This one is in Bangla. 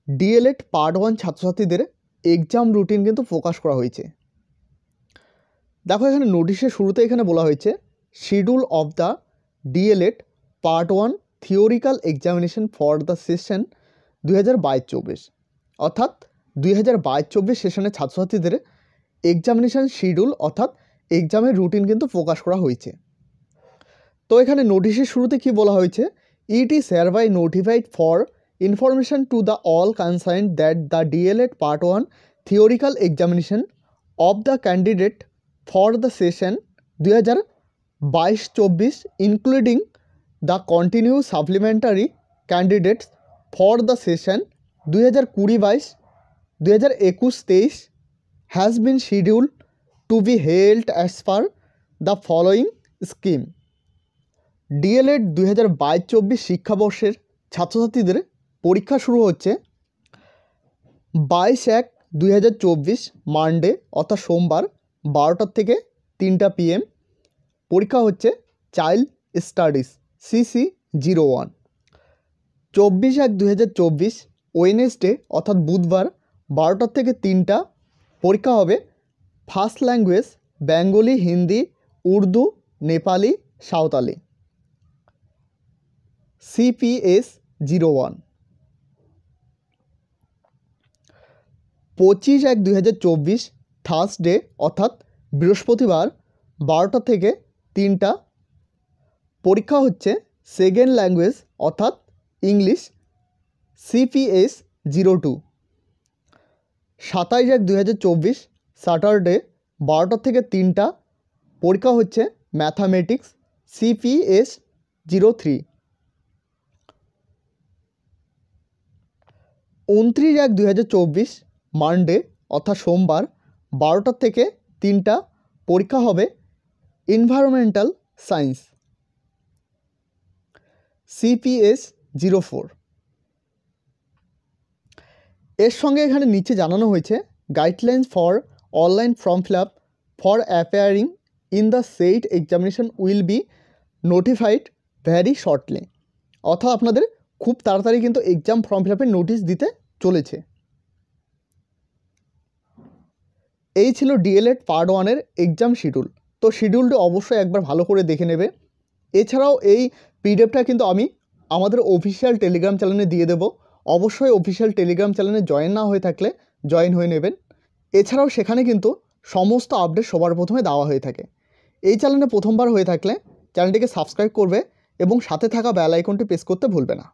ডিএলএড পার্ট 1 ছাত্রছাত্রীদের এক্সাম রুটিন কিন্তু প্রকাশ করা হয়েছে। দেখো এখানে নোটিশের শুরুতে এখানে বলা হয়েছে schedule of the DElEd part 1 theoretical examination for the session 2022-24 অর্থাৎ 2022-24 সেশনের ছাত্রছাত্রীদের এক্সামিনেশান শিডিউল অর্থাৎ এক্সামের রুটিন কিন্তু প্রকাশ করা হয়েছে। তো এখানে নোটিশের শুরুতে কি বলা হয়েছে, it is hereby notified for information to the all concerned that the DElEd part 1 theoretical examination of the candidate for the session 2022-24 including the continue supplementary candidates for the session 2020-22 2021-23 has been scheduled to be held as per the following scheme. DElEd 2022-24 শিক্ষাবর্ষের ছাত্রছাত্রীদের পরীক্ষা শুরু হচ্ছে 22/1/2024 মানডে অর্থাৎ সোমবার 12টা থেকে 3টা PM। পরীক্ষা হচ্ছে চাইল্ড স্টাডিজ CC 01। 24/1/2024 ওয়েডনেসডে অর্থাৎ বুধবার 12টা থেকে 3টা পরীক্ষা হবে first language Bengali, Hindi, Urdu, Nepali, Santali CPS 01। 25/1/2024 Thursday অর্থাৎ বৃহস্পতিবার 12টা থেকে 3টা পরীক্ষা হচ্ছে সেকেন্ড ল্যাঙ্গুয়েজ অর্থাৎ ইংলিশ CPS 02। 27/1/2024 স্যাটারডে 12টা থেকে 3টা পরীক্ষা হচ্ছে ম্যাথামেটিক্স CPS 03। 29/1/2024 মানডে অর্থাৎ সোমবার 12টা থেকে 3টা পরীক্ষা হবে এনভায়রনমেন্টাল সায়েন্স CPS 04। এর সঙ্গে এখানে নিচে জানানো হয়েছে guidelines for online form fill up for appearing in the said examination will be notified very shortly, অর্থাৎ আপনাদের খুব তাড়াতাড়ি কিন্তু এক্সাম ফর্ম ফিল আপের নোটিশ দিতে চলেছে। এই ছিল ডিএলএড পার্ট 1-এর এক্সাম শিডিউল। তো শিডিউলটি অবশ্যই একবার ভালো করে দেখে নেবে। এছাড়াও এই পিডিএফটা কিন্তু আমি আমাদের অফিসিয়াল টেলিগ্রাম চ্যানেলে দিয়ে দেবো। অবশ্যই অফিসিয়াল টেলিগ্রাম চ্যানেলে জয়েন না হয়ে থাকলে জয়েন হয়ে নেবেন। এছাড়াও সেখানে কিন্তু সমস্ত আপডেট সবার প্রথমে দেওয়া হয়ে থাকে। এই চ্যানেলে প্রথমবার হয়ে থাকলে চ্যানেলটিকে সাবস্ক্রাইব করবে এবং সাথে থাকা বেল আইকনটি প্রেস করতে ভুলবে না।